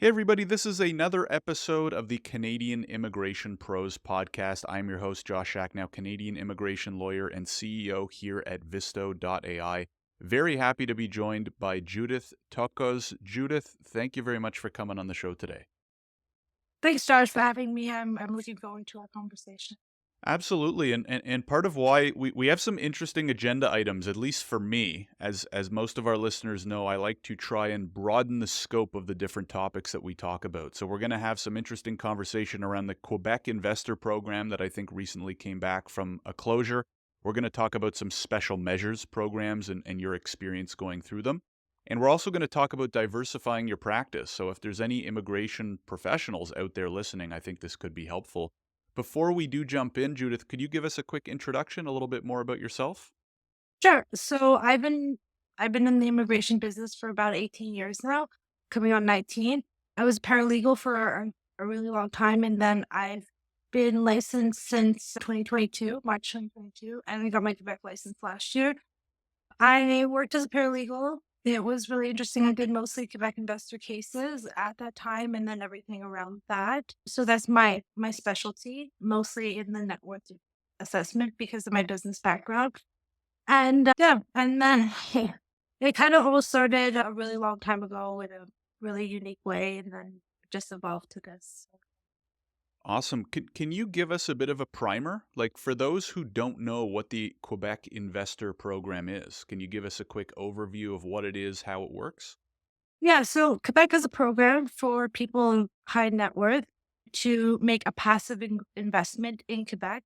Hey, everybody, this is another episode of the Canadian Immigration Pros podcast. I'm your host, Josh Schachnow, Canadian immigration lawyer and CEO here at Visto.ai. Very happy to be joined by Judith Tokgoz. Judith, thank you very much for coming on the show today. Thanks, Josh, for having me. I'm looking forward to our conversation. Absolutely. And part of why we have some interesting agenda items, at least for me, as most of our listeners know, I like to try and broaden the scope of the different topics that we talk about. So we're going to have some interesting conversation around the Quebec investor program that I think recently came back from a closure. We're going to talk about some special measures programs and your experience going through them. And we're also going to talk about diversifying your practice. So if there's any immigration professionals out there listening, I think this could be helpful. Before we do jump in, Judith, could you give us a quick introduction, a little bit more about yourself? Sure. So I've been in the immigration business for about 18 years now, coming on 19. I was paralegal for a really long time, and then I've been licensed since 2022, March 2022, and I got my Quebec license last year. I worked as a paralegal. It was really interesting. I did mostly Quebec investor cases at that time and then everything around that. So that's my specialty, mostly in the net worth assessment because of my business background. And yeah, and then it kind of all started a really long time ago in a really unique way and then just evolved to this. Awesome. Can you give us a bit of a primer? Like for those who don't know what the Quebec Investor Program is, can you give us a quick overview of what it is, how it works? Yeah, so Quebec is a program for people high net worth to make a passive investment in Quebec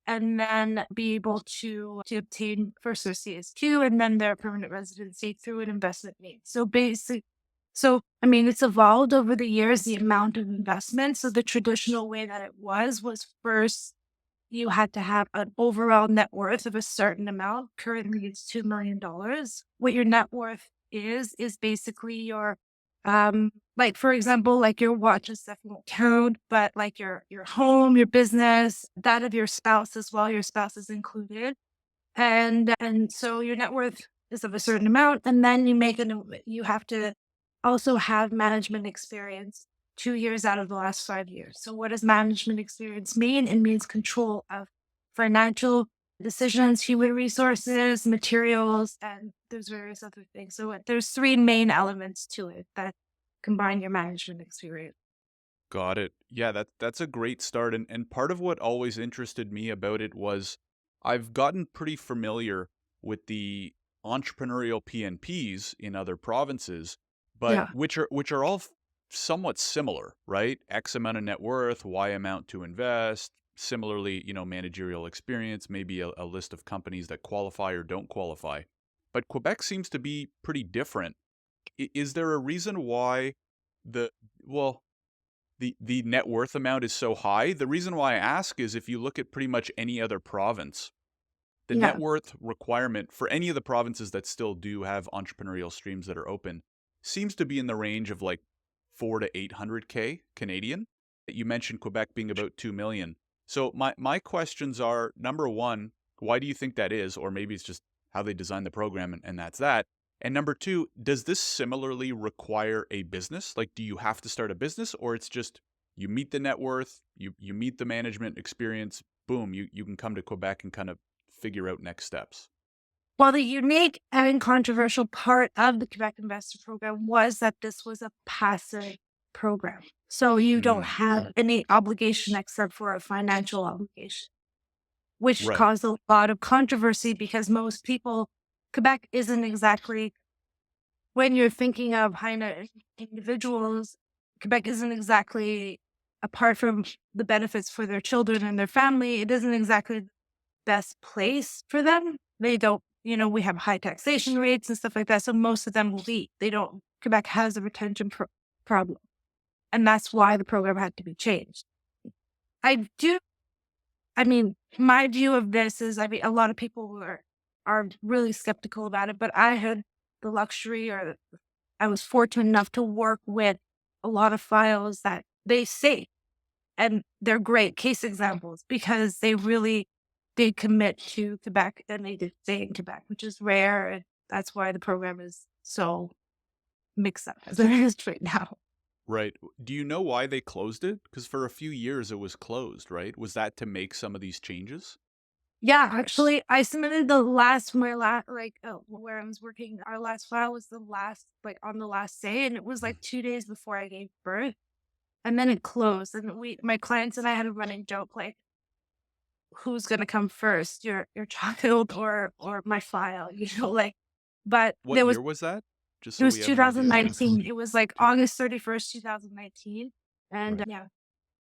and then be able to obtain first their CS2 and then their permanent residency through an investment means. So it's evolved over the years, the amount of investment. So the traditional way that it was first you had to have an overall net worth of a certain amount. Currently, it's $2 million. What your net worth is basically your, like for example, like your watch and stuff won't count, but like your home, your business, that of your spouse as well. Your spouse is included, and so your net worth is of a certain amount, and then you have to also have management experience 2 years out of the last 5 years. So what does management experience mean? It means control of financial decisions, human resources, materials, and there's various other things. So there's three main elements to it that combine your management experience. Got it. Yeah, that's a great start. And part of what always interested me about it was I've gotten pretty familiar with the entrepreneurial PNPs in other provinces, but Yeah. which are all somewhat similar, right? X amount of net worth, Y amount to invest. Similarly, managerial experience, maybe a list of companies that qualify or don't qualify. But Quebec seems to be pretty different. Is there a reason why the well, the net worth amount is so high? The reason why I ask is if you look at pretty much any other province, the net Yeah. worth requirement for any of the provinces that still do have entrepreneurial streams that are open seems to be in the range of like 4 to 800K Canadian. You mentioned Quebec being about 2 million. So my questions are, number one, why do you think that is? Or maybe it's just how they design the program and that's that. And number two, does this similarly require a business? Like, do you have to start a business, or it's just you meet the net worth, you meet the management experience, boom, you can come to Quebec and kind of figure out next steps? Well, the unique and controversial part of the Quebec Investor Program was that this was a passive program. So you don't Mm, have any obligation except for a financial obligation, which right. caused a lot of controversy because most people, Quebec isn't exactly, when you're thinking of high net individuals, Quebec isn't exactly, apart from the benefits for their children and their family, it isn't exactly best place for them. They don't, we have high taxation rates and stuff like that. So most of them will leave. They don't, Quebec has a retention problem. And that's why the program had to be changed. I do, my view of this is, a lot of people are really skeptical about it, but I had the luxury, or I was fortunate enough to work with a lot of files that they say, and they're great case examples because they really did commit to Quebec and they did stay in Quebec, which is rare. And that's why the program is so mixed up as it is right now. Right. Do you know why they closed it? Because for a few years it was closed, right? Was that to make some of these changes? Yeah, actually, I submitted the last my last where I was working. Our last file was the last on the last day, and it was Mm. 2 days before I gave birth, and then it closed. And my clients and I had a running joke who's gonna come first, your child or my file, But What there was year was that? Just it so was we have an idea. 2019. It was August 31st, 2019, and Right. yeah.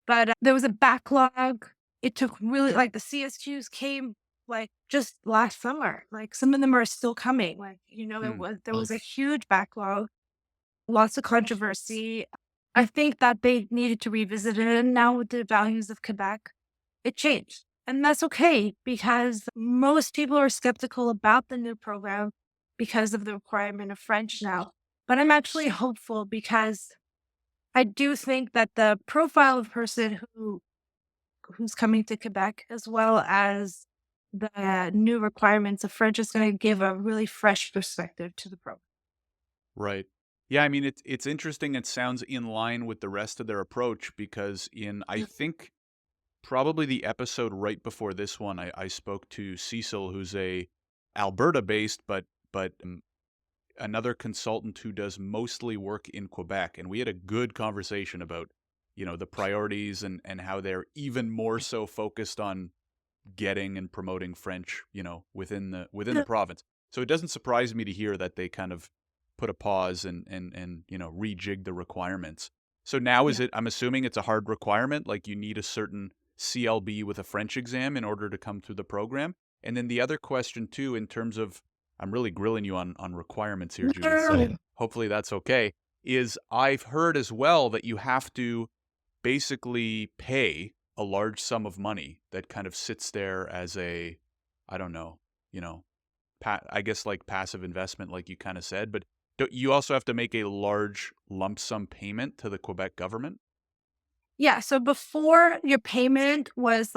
But, there was a backlog. It took really the CSQs came, just last summer. Some of them are still coming. Hmm. There was a huge backlog, lots of controversy. I think that they needed to revisit it, and now with the values of Quebec, it changed. And that's okay because most people are skeptical about the new program because of the requirement of French now. But I'm actually hopeful because I do think that the profile of person who's coming to Quebec, as well as the new requirements of French, is going to give a really fresh perspective to the program. Right. Yeah, I mean it's interesting. It sounds in line with the rest of their approach because I think probably the episode right before this one, I spoke to Cecil, who's a Alberta based, but another consultant who does mostly work in Quebec, and we had a good conversation about the priorities and how they're even more so focused on getting and promoting French, within the province. So it doesn't surprise me to hear that they kind of put a pause and rejig the requirements. So now Yeah. I'm assuming it's a hard requirement, like you need a certain CLB with a French exam in order to come through the program. And then the other question too, in terms of, I'm really grilling you on requirements here, Judith, so hopefully that's okay, is I've heard as well that you have to basically pay a large sum of money that kind of sits there as I don't know, you know, I guess like passive investment, like you kind of said, but don't you also have to make a large lump sum payment to the Quebec government? Yeah. So before your payment was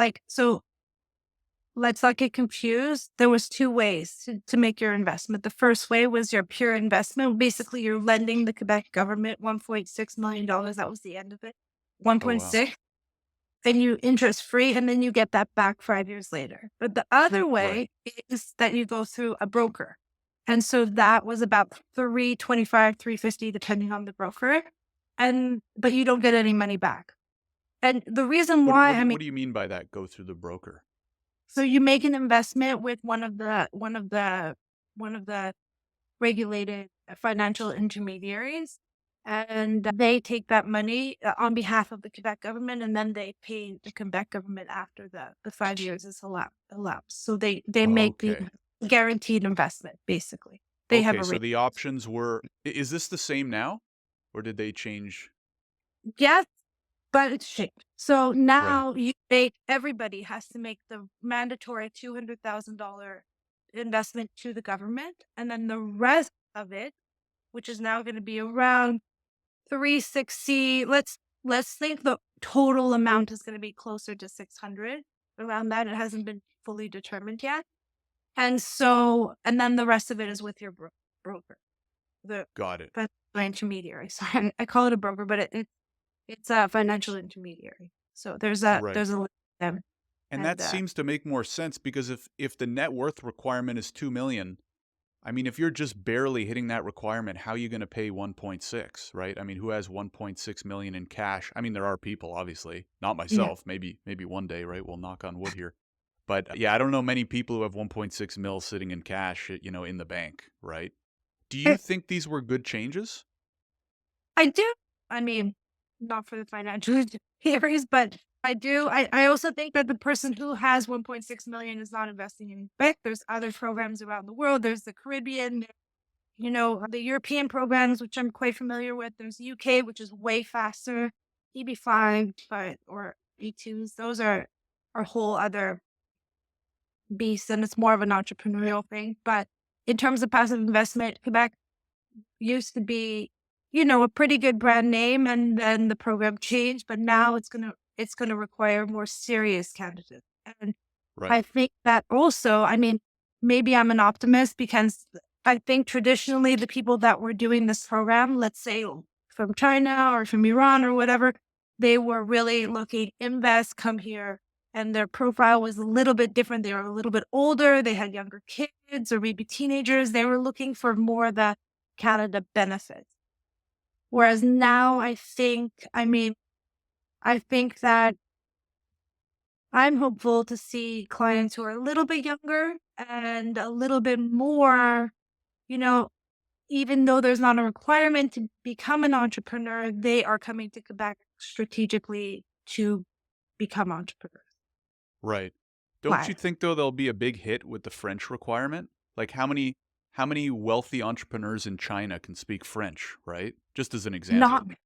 let's not get confused. There was two ways to make your investment. The first way was your pure investment. Basically, you're lending the Quebec government $1.6 million. That was the end of it. Oh wow. 1.6. Then you interest free, and then you get that back 5 years later. But the other Right. way is that you go through a broker. And so that was about 325, 350, depending on the broker. But you don't get any money back. And the reason What why, what what do you mean by that? Go through the broker. so you make an investment with one of the regulated financial intermediaries, and they take that money on behalf of the Quebec government, and then they pay the Quebec government after the 5 years is elapsed. So they make the Okay. guaranteed investment, basically. They have Okay, a so rate. the options were is this the same now or did they change? Yes, but it's changed. So Right. now everybody has to make the mandatory $200,000 investment to the government, and then the rest of it, which is now going to be around 360. Let's think the total amount is going to be closer to 600, around that. It hasn't been fully determined yet. And then the rest of it is with your broker, the Got it. financial intermediary. Sorry, I call it a broker, but it's a financial intermediary. So Right. there's a link to them. And And that seems to make more sense because if the net worth requirement is 2 million, I mean if you're just barely hitting that requirement, how are you going to pay 1.6, right? I mean, who has 1.6 million in cash? I mean, there are people obviously, not yeah. myself, maybe one day, right? We'll knock on wood here. But yeah, I don't know many people who have 1.6 mil sitting in cash, in the bank, right? Do you think these were good changes? I do. I mean, not for the financial intermediaries, but I do. I also think that the person who has 1.6 million is not investing in Quebec. There's other programs around the world. There's the Caribbean, the European programs, which I'm quite familiar with. There's UK, which is way faster. EB5, or E2s. Those are a whole other beast, and it's more of an entrepreneurial thing. But in terms of passive investment, Quebec used to be, a pretty good brand name, and then the program changed, but now it's gonna require more serious candidates. And Right. I think that also, I mean, maybe I'm an optimist because I think traditionally the people that were doing this program, let's say from China or from Iran or whatever, they were really looking, invest, come here. And their profile was a little bit different. They were a little bit older. They had younger kids or maybe teenagers. They were looking for more of the Canada benefits. Whereas now I think that I'm hopeful to see clients who are a little bit younger and a little bit more, you know, even though there's not a requirement to become an entrepreneur, they are coming to Quebec strategically to become entrepreneurs. Right. Don't you Why? think though there'll be a big hit with the French requirement? Like how many wealthy entrepreneurs in China can speak French, right? Just as an Not example.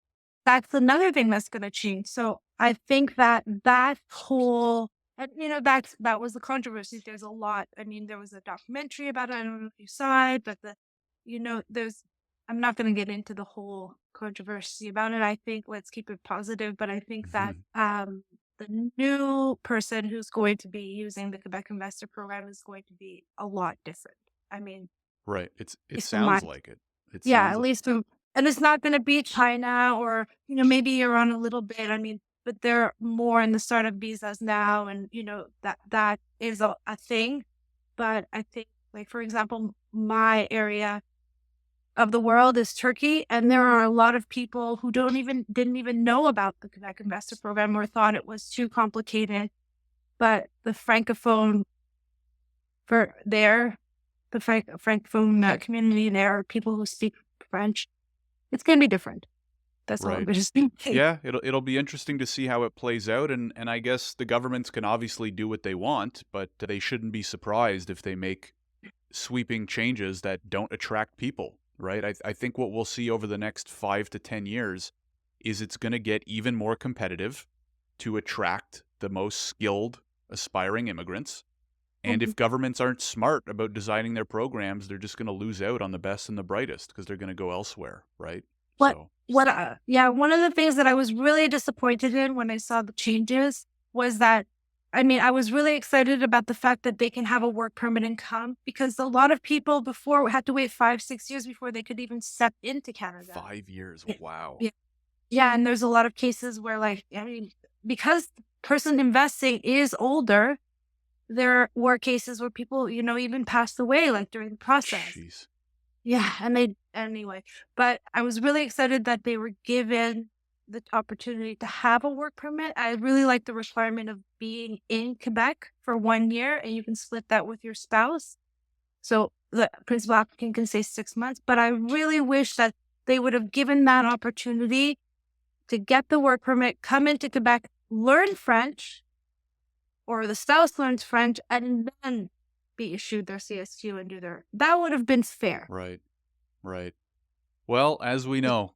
That's another thing that's going to change. So I think that that whole, and that was the controversy. There's a lot. I mean, there was a documentary about it. I don't know if you saw it, but there's. I'm not going to get into the whole controversy about it. I think let's keep it positive. But I think that Mhm. the new person who's going to be using the Quebec Investor Program is going to be a lot different. I mean, Right. It it's my sounds like it. It yeah, sounds at like least and it's not gonna be China or, maybe Iran a little bit. I mean, but they're more in the startup visas now and, that is a thing. But I think, like, for example, my area of the world is Turkey, and there are a lot of people who didn't even know about the Quebec Investor Program or thought it was too complicated. But the Francophone for there, the Francophone community there, people who speak French, it's gonna be different. That's all I'm right. gonna say. Yeah, it'll be interesting to see how it plays out, and I guess the governments can obviously do what they want, but they shouldn't be surprised if they make sweeping changes that don't attract people, right? I think what we'll see over the next 5 to 10 years is it's going to get even more competitive to attract the most skilled aspiring immigrants. And Mhm. if governments aren't smart about designing their programs, they're just going to lose out on the best and the brightest because they're going to go elsewhere, right? What So, yeah, one of the things that I was really disappointed in when I saw the changes was that I was really excited about the fact that they can have a work permit and come because a lot of people before had to wait 5, 6 years before they could even step into Canada. 5 years, Yeah. wow. Yeah. Yeah, and there's a lot of cases where, like, because the person investing is older, there were cases where people, even passed away, like, during the process. Jeez. Yeah, and they anyway, but I was really excited that they were given the opportunity to have a work permit. I really like the requirement of being in Quebec for 1 year, and you can split that with your spouse. So the principal applicant can say 6 months, but I really wish that they would have given that opportunity to get the work permit, come into Quebec, learn French, or the spouse learns French, and then be issued their CSQ and do their that would have been fair. Right, right. Well, as we know,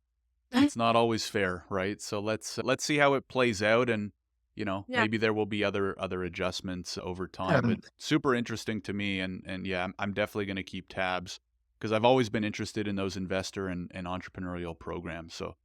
it's not always fair, right? So let's see how it plays out, and Yeah. maybe there will be other adjustments over time. But super interesting to me, and yeah, I'm definitely going to keep tabs because I've always been interested in those investor and entrepreneurial programs. So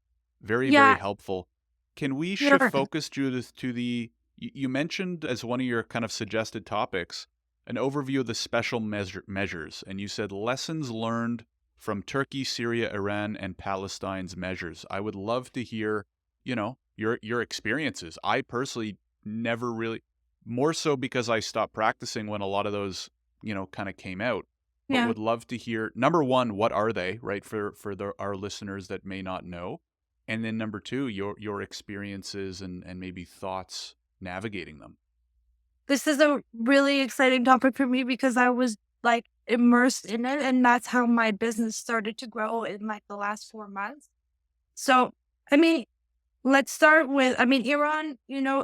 very Yeah, helpful. Can we shift sure. focus, Judith, to you mentioned as one of your kind of suggested topics an overview of the special measures, and you said lessons learned from Turkey, Syria, Iran, and Palestine's measures. I would love to hear, your experiences. I personally never really, more so because I stopped practicing when a lot of those, kind of came out. But Yeah. would love to hear number one, what are they, right? For our listeners that may not know, and then number two, your experiences and maybe thoughts navigating them. This is a really exciting topic for me because I was, like, immersed in it, and that's how my business started to grow in, like, the last 4 months. So, I mean, let's start with Iran,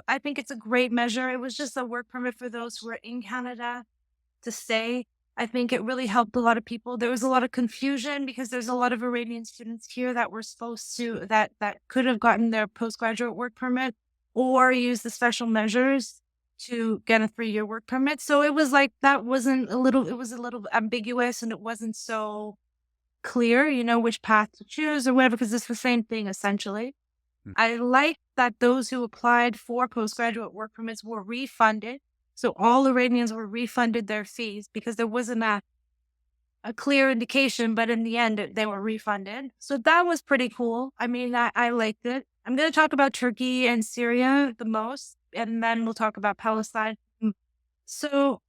I think it's a great measure. It was just a work permit for those who are in Canada to stay. I think it really helped a lot of people. There was a lot of confusion because there's a lot of Iranian students here that were supposed to that could have gotten their postgraduate work permit or use the special measures to get a 3-year work permit. So it was like it was a little ambiguous and it wasn't so clear, which path to choose or whatever, because it's the same thing essentially. Mm. I like that those who applied for postgraduate work permits were refunded. So all Iranians were refunded their fees because there wasn't a clear indication, but in the end, they were refunded. So that was pretty cool. I mean, I liked it. I'm going to talk about Turkey and Syria the most, and then we'll talk about Palestine. So,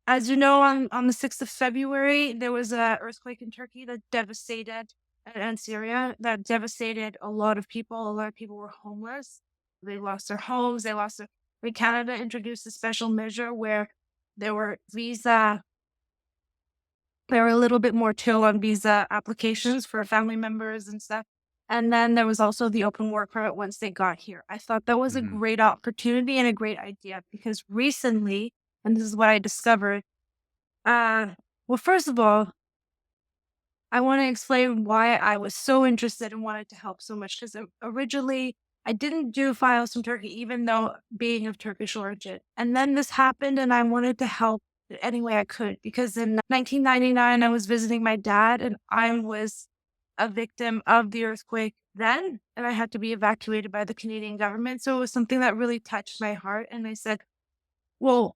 as you know, on the 6th of February, there was an earthquake in Turkey that devastated, and Syria, that devastated a lot of people. A lot of people were homeless. They lost their homes. They lost their. Canada introduced a special measure where there were visa. They were a little bit more chill on visa applications for family members and stuff. And then there was also the open work permit once they got here. I thought that was a Hmm. great opportunity and a great idea because recently, and this is what I discovered. Well, first of all, I want to explain why I was so interested and wanted to help so much. Because originally, I didn't do files from Turkey, even though being of Turkish origin. And then this happened, and I wanted to help any way I could. Because in 1999, I was visiting my dad, and I was a victim of the earthquake then, and I had to be evacuated by the Canadian government. So it was something that really touched my heart. And I said, well,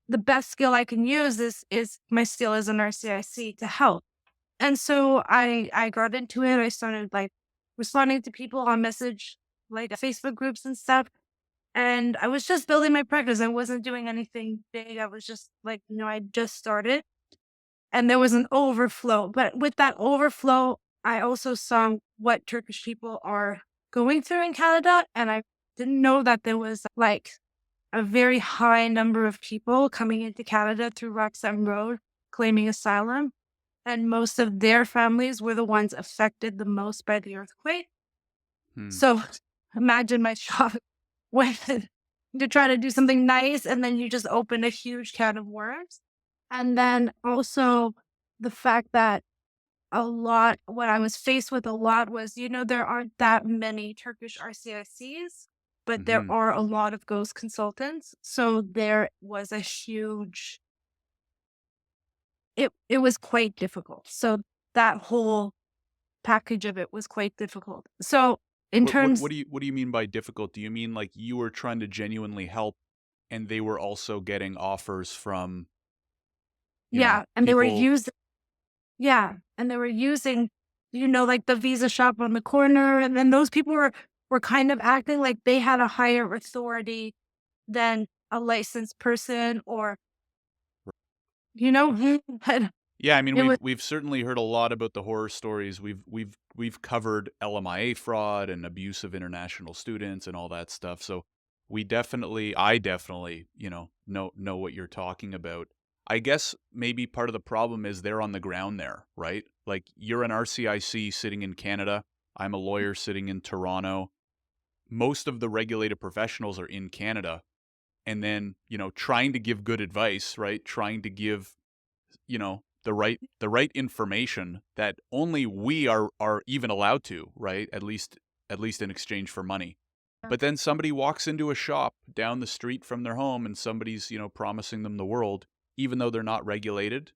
the best skill I can use is my skill as an RCIC to help. And so I got into it. I started like responding to people on message, like Facebook groups and stuff. And I was just building my practice. I wasn't doing anything big. I was just like, I just started and there was an overflow. But with that overflow, I also saw what Turkish people are going through in Canada. And I didn't know that there was like a very high number of people coming into Canada through Roxham Road claiming asylum. And most of their families were the ones affected the most by the earthquake. Hmm. So imagine my shock when to try to do something nice and then you just open a huge can of worms. And then also the fact that what I was faced with a lot was, there aren't that many Turkish RCICs, but there Hmm. are a lot of ghost consultants. So there was a huge, it was quite difficult. So that whole package of it was quite difficult. So in terms, What do you mean by difficult? Do you mean like you were trying to genuinely help, and they were also getting offers from yeah, and they were people? using, yeah, and they were using, like the visa shop on the corner, and then those people were kind of acting like they had a higher authority than a licensed person, or but Yeah, I mean it was, we've certainly heard a lot about the horror stories. We've covered LMIA fraud and abuse of international students and all that stuff. So I definitely, know what you're talking about. I guess maybe part of the problem is they're on the ground there, right? Like you're an RCIC sitting in Canada, I'm a lawyer sitting in Toronto. Most of the regulated professionals are in Canada, and then, trying to give good advice, right? Trying to give the right information that only we are even allowed to, right? At least in exchange for money. But then somebody walks into a shop down the street from their home and somebody's, promising them the world, even though they're not regulated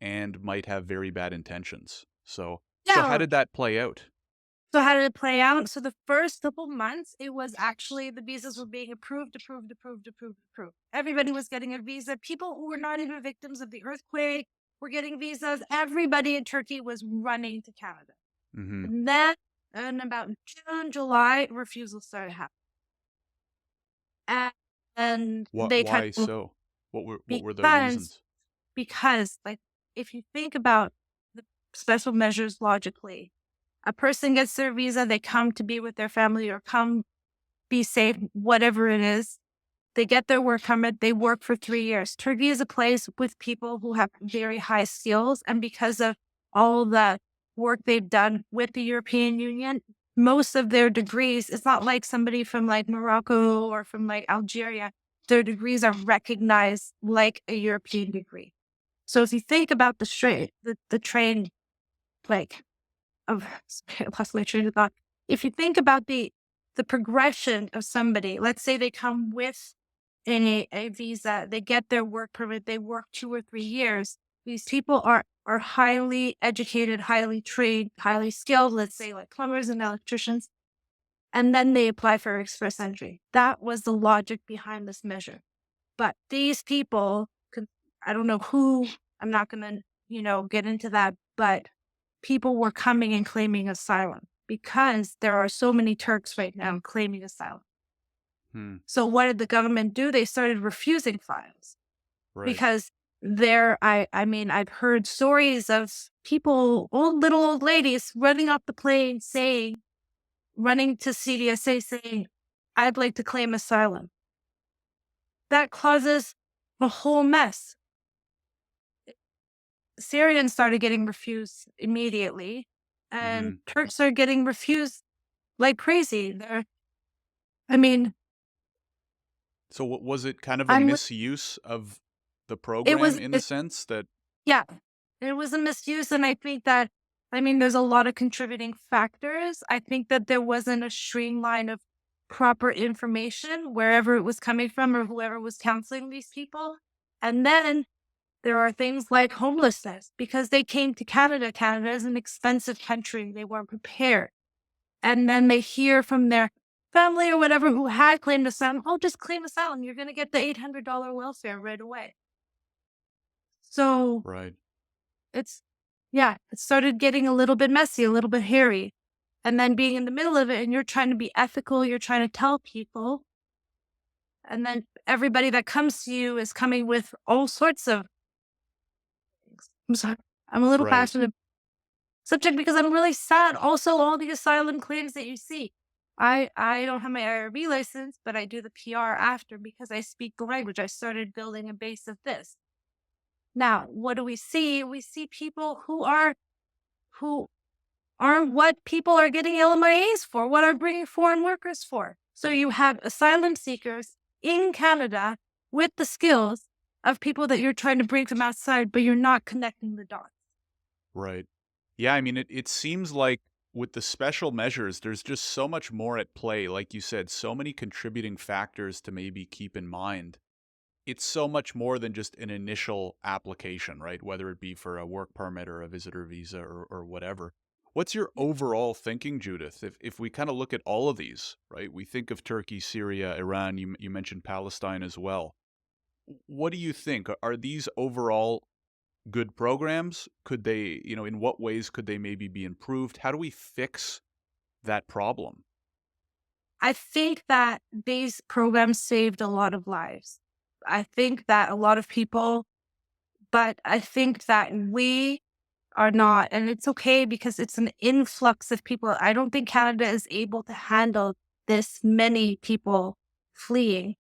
and might have very bad intentions. So how yeah. did that play out? So how did it play out? So the first couple months, it was actually the visas were being approved, approved, approved, approved, approved. Everybody was getting a visa. People who were not even victims of the earthquake were getting visas. Everybody in Turkey was running to Canada. Hmm. And then in about June, July, refusals started happening. And they kind Why of, so? What were the because reasons? like if you think about the special measures logically, a person gets their visa, they come to be with their family or come be safe, whatever it is. They get their work permit, they work for 3 years. Turkey is a place with people who have very high skills. And because of all the work they've done with the European Union, most of their degrees, it's not like somebody from like Morocco or from like Algeria. Their degrees are recognized like a European degree. So if you think about the train, like of lost my train of thought. If you think about the progression of somebody, let's say they come with a visa, they get their work permit, they work 2 or 3 years. These people are highly educated, highly trained, highly skilled, let's say like plumbers and electricians, and then they apply for express entry. That was the logic behind this measure. But these people, I don't know who, I'm not going to get into that, but people were coming and claiming asylum because there are so many Turks right now claiming asylum. Hmm. So what did the government do? They started refusing files Right. because I mean, I've heard stories of people, little old ladies running off the plane running to CDSA saying, I'd like to claim asylum. That causes a whole mess. Syrians started getting refused immediately, and Hmm. Turks are getting refused like crazy. I mean, So was it kind of a I'm, misuse of the it program was, in the sense that yeah, it was a misuse. And I think that, I mean, there's a lot of contributing factors. I think that there wasn't a streamline of proper information wherever it was coming from or whoever was counseling these people. And then there are things like homelessness because they came to Canada. Canada is an expensive country. They weren't prepared. And then they hear from their family or whatever who had claimed asylum, oh, just claim asylum. You're going to get the $800 welfare right away. So right? it's, yeah, it started getting a little bit messy, a little bit hairy. And then being in the middle of it and you're trying to be ethical, you're trying to tell people. And then everybody that comes to you is coming with all sorts of things. I'm sorry. I'm a little Right. passionate subject because I'm really sad. Also, all the asylum claims that you see. I don't have my IRB license, but I do the PR after because I speak the language. I started building a base of this. Now, what do we see? We see people who aren't what people are getting LMIAs for, what are bringing foreign workers for. So you have asylum seekers in Canada with the skills of people that you're trying to bring from outside, but you're not connecting the dots. Right. Yeah, I mean, it seems like with the special measures, there's just so much more at play. Like you said, so many contributing factors to maybe keep in mind. It's so much more than just an initial application, right? Whether it be for a work permit or a visitor visa or whatever. What's your overall thinking, Judith? If we kind of look at all of these, right? We think of Turkey, Syria, Iran, you mentioned Palestine as well. What do you think? Are these overall good programs? Could they, in what ways could they maybe be improved? How do we fix that problem? I think that these programs saved a lot of lives. I think that a lot of people, but I think that we are not, and it's okay because it's an influx of people. I don't think Canada is able to handle this many people fleeing,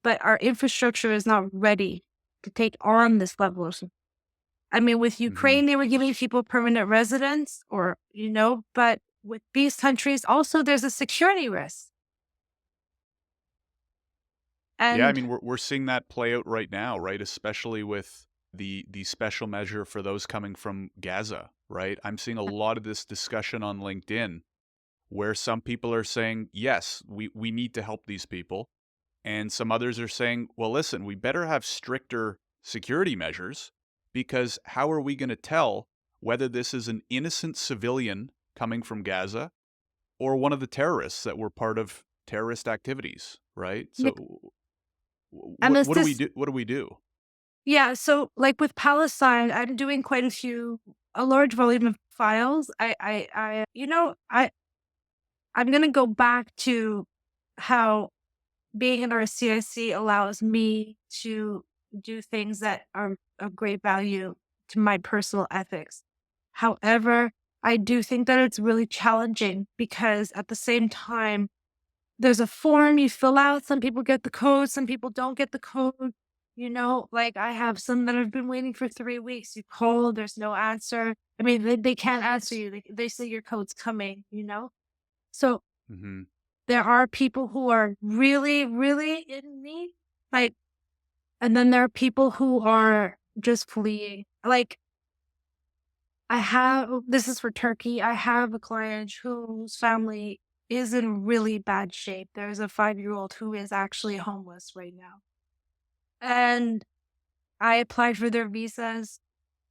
but our infrastructure is not ready to take on this level of. I mean, with Hmm. Ukraine, they were giving people permanent residence but with these countries, also there's a security risk. Yeah, I And mean, we're seeing that play out right now, right? Especially with the special measure for those coming from Gaza, right? I'm seeing a lot of this discussion on LinkedIn where some people are saying, yes, we need to help these people. And some others are saying, well, listen, we better have stricter security measures because how are we going to tell whether this is an innocent civilian coming from Gaza or one of the terrorists that were part of terrorist activities, right? yeah, So and what do we do? What do we do? yeah, so like with Palestine, I'm doing quite a large volume of files. I'm gonna go back to how being in our CIC allows me to do things that are of great value to my personal ethics. However, I do think that it's really challenging because at the same time, there's a form you fill out. Some people get the code, some people don't get the code. Like I have some that have been waiting for 3 weeks. You call, there's no answer. I mean, they can't answer you. They say your code's coming. So Hmm. there are people who are really, really in need. Like, and then there are people who are just fleeing. Like, this is for Turkey. I have a client whose family is in really bad shape. There's a 5-year-old who is actually homeless right now. And I applied for their visas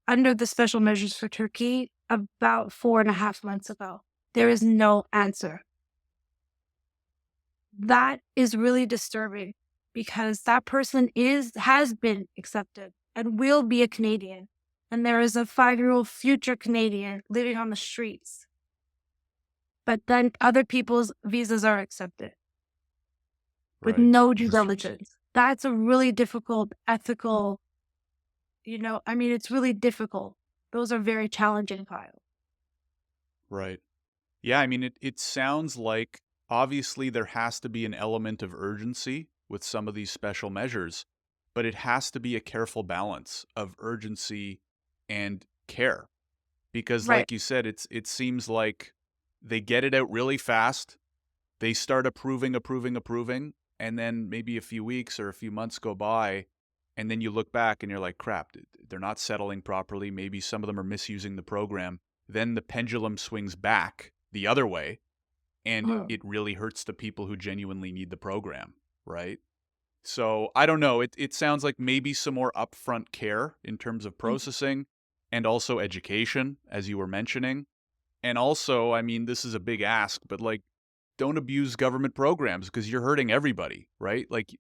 under the special measures for Turkey about 4.5 months ago. There is no answer. That is really disturbing because that person has been accepted and will be a Canadian. and there is a 5-year-old future Canadian living on the streets. But then other people's visas are accepted with Right. no due diligence. That's a really difficult ethical, it's really difficult. Those are very challenging files. Right. Yeah, I mean, it sounds like obviously there has to be an element of urgency with some of these special measures, but it has to be a careful balance of urgency and care. Because Right. like you said, it seems like they get it out really fast. They start approving, and then maybe a few weeks or a few months go by, and then you look back and you're like, crap, they're not settling properly. Maybe some of them are misusing the program. Then the pendulum swings back the other way, and Mm. it really hurts the people who genuinely need the program, right? So I don't know. It sounds like maybe some more upfront care in terms of Mm. processing and also education, as you were mentioning. And also, I mean, this is a big ask, but like, don't abuse government programs because you're hurting everybody, right? Like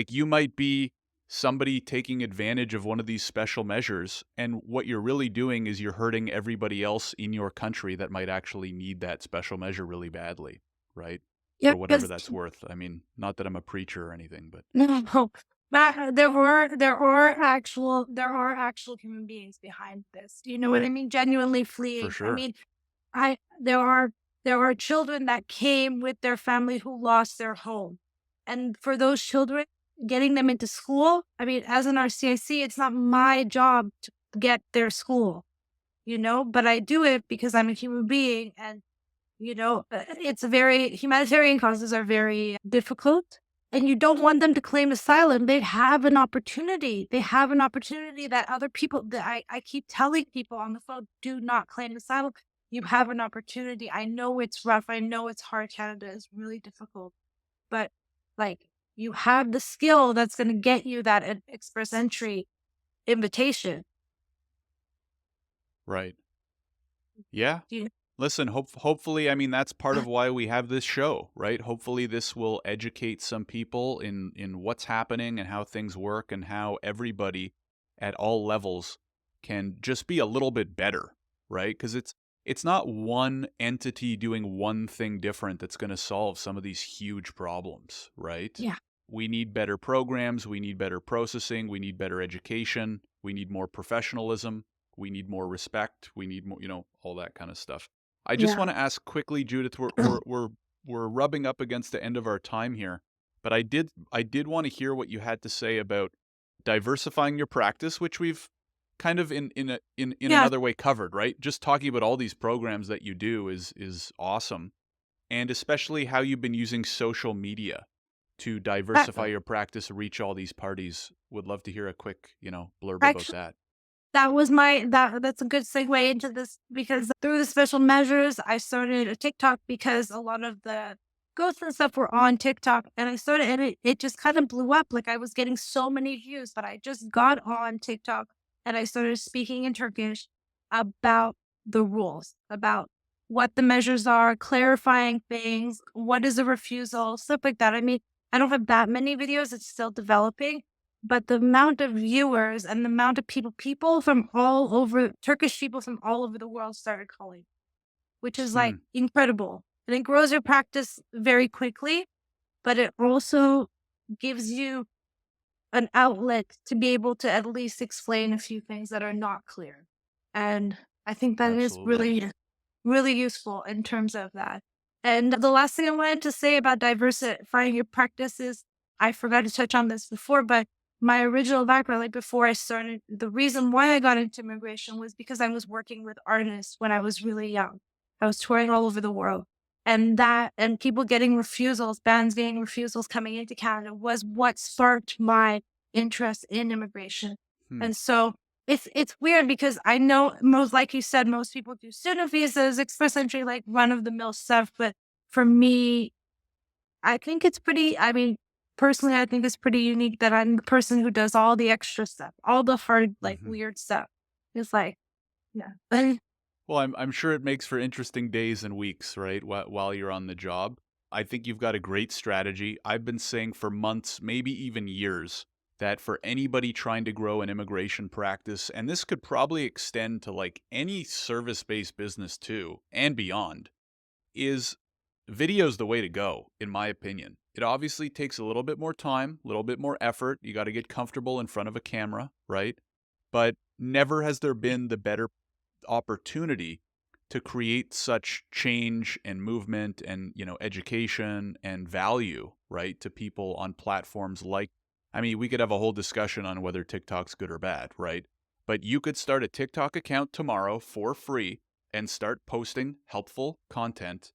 you might be somebody taking advantage of one of these special measures, and what you're really doing is you're hurting everybody else in your country that might actually need that special measure really badly, right? Yeah, For whatever because that's worth. I mean, not that I'm a preacher or anything, but no, but there are actual human beings behind this. You know what I mean? Genuinely for fleeing. I sure. mean, I there are children that came with their family who lost their home. And for those children, getting them into school, I mean, as an RCIC, it's not my job to get their school, but I do it because I'm a human being. And it's very humanitarian causes are very difficult, and you don't want them to claim asylum. They have an opportunity. They have an opportunity that other people that I keep telling people on the phone, do not claim asylum. You have an opportunity. I know it's rough. I know it's hard. Canada is really difficult, but like you have the skill that's going to get you that express entry invitation. Right. Yeah. You, Listen, hopefully, I mean, that's part of why we have this show, right? Hopefully this will educate some people in what's happening and how things work and how everybody at all levels can just be a little bit better, right? Cuz it's not one entity doing one thing different that's going to solve some of these huge problems, right? yeah, We need better programs, we need better processing, we need better education, we need more professionalism, we need more respect, we need more, all that kind of stuff. I just yeah. want to ask quickly, Judith. We're rubbing up against the end of our time here, but I did want to hear what you had to say about diversifying your practice, which we've kind of in Yeah, another way covered, right? Just talking about all these programs that you do is awesome, and especially how you've been using social media to that, diversify your practice, reach all these parties. Would love to hear a quick, blurb about actually. that. That's a good segue into this, because through the special measures, I started a TikTok because a lot of the ghosts and stuff were on TikTok, and I started, and it just kind of blew up. Like I was getting so many views that I just got on TikTok and I started speaking in Turkish about the rules, about what the measures are, clarifying things, what is a refusal, stuff like that. I mean, I don't have that many videos, it's still developing, but the amount of viewers and the amount of people from all over, Turkish people from all over the world started calling, which is like Hmm. incredible. And it grows your practice very quickly, but it also gives you an outlet to be able to at least explain a few things that are not clear. And I think that is Absolutely. really, really useful in terms of that. And the last thing I wanted to say about diversifying your practice is, I forgot to touch on this before, but my original background, like before I started, the reason why I got into immigration was because I was working with artists when I was really young. I was touring all over the world. And people getting refusals, bands getting refusals coming into Canada was what sparked my interest in immigration. Hmm. And so it's weird because I know, most like you said, most people do student visas, express entry, like run of the mill stuff. But for me, I think it's pretty, I mean, personally, I think it's pretty unique that I'm the person who does all the extra stuff, all the hard, like Hmm. weird stuff. It's like, yeah. Well, I'm sure it makes for interesting days and weeks, right? While you're on the job. I think you've got a great strategy. I've been saying for months, maybe even years, that for anybody trying to grow an immigration practice, and this could probably extend to like any service-based business too and beyond, is video's the way to go, in my opinion. It obviously takes a little bit more time, a little bit more effort. You got to get comfortable in front of a camera, right? But never has there been the better opportunity to create such change and movement and, education and value, right, to people on platforms like, I mean, we could have a whole discussion on whether TikTok's good or bad, right? But you could start a TikTok account tomorrow for free and start posting helpful content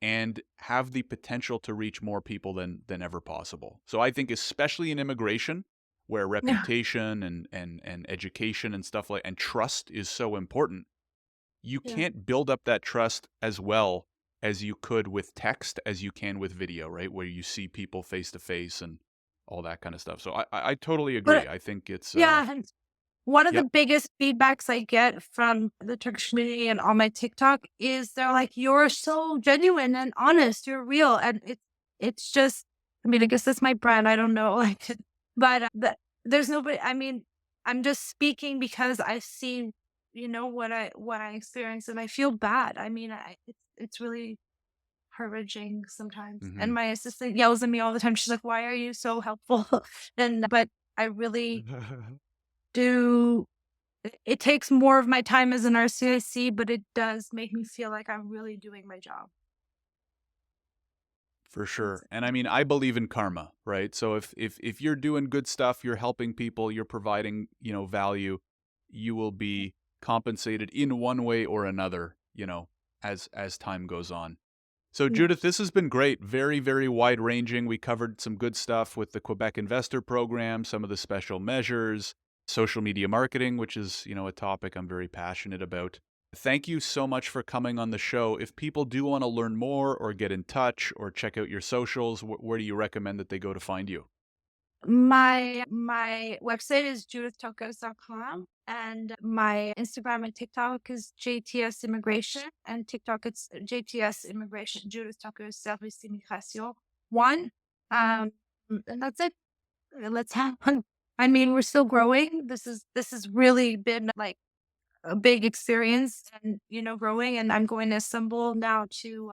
and have the potential to reach more people than ever possible. So I think especially in immigration, where Yeah. reputation and education and stuff like and trust is so important, you Yeah. can't build up that trust as well as you could with text as you can with video, right? Where you see people face to face and all that kind of stuff. So I totally But agree. I think it's yeah, and one of the yep. biggest feedbacks I get from the Turkish community and on my TikTok is they're like, "You're so genuine and honest. You're real." And it's just, I mean, I guess that's my brand. I don't know, like, but there's nobody. I mean, I'm just speaking because I see, what I experience, and I feel bad. I mean, it's really encouraging sometimes. Hmm. And my assistant yells at me all the time. She's like, "Why are you so helpful?" And but I really do. It takes more of my time as an RCIC, but it does make me feel like I'm really doing my job. For That's sure. And I mean, I believe in karma, right? So if you're doing good stuff, you're helping people, you're providing, value, you will be compensated in one way or another, as time goes on. So Yeah. Judith, this has been great. Very, very wide ranging. We covered some good stuff with the Quebec Investor Program, some of the special measures, social media marketing, which is, a topic I'm very passionate about. Thank you so much for coming on the show. If people do want to learn more or get in touch or check out your socials, where do you recommend that they go to find you? My website is judithtokgoz.com, and my Instagram and TikTok is JTS Immigration, and TikTok it's JTS Immigration, Judith Tokgoz Service Immigration 1. And that's it. Let's have fun. I mean, we're still growing. This has really been like a big experience, and growing, and I'm going to assemble now to,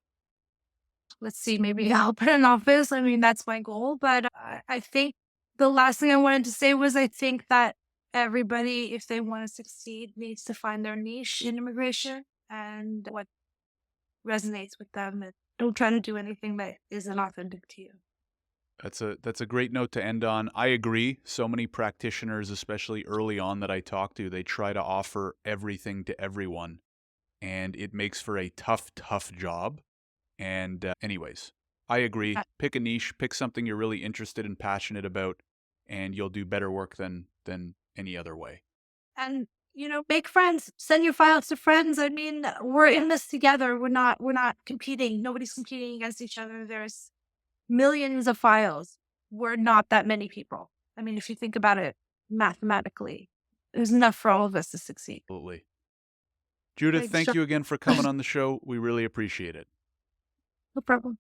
let's see, maybe I'll put an office. I mean, that's my goal. But I think the last thing I wanted to say was I think that everybody, if they want to succeed, needs to find their niche in immigration and what resonates with them, and don't try to do anything that isn't authentic to you. That's a great note to end on. I agree. So many practitioners, especially early on that I talk to, they try to offer everything to everyone, and it makes for a tough, tough job. And anyways, I agree. Uh, Pick a niche, pick something you're really interested and passionate about, and you'll do better work than any other way. And make friends. Send your files to friends. I mean, we're in this together. We're not competing. Nobody's competing against each other. There's millions of files. We're not that many people. I mean, if you think about it mathematically, there's enough for all of us to succeed. Absolutely. Judith, Thanks, thank John. you again for coming on the show. We really appreciate it. No problem.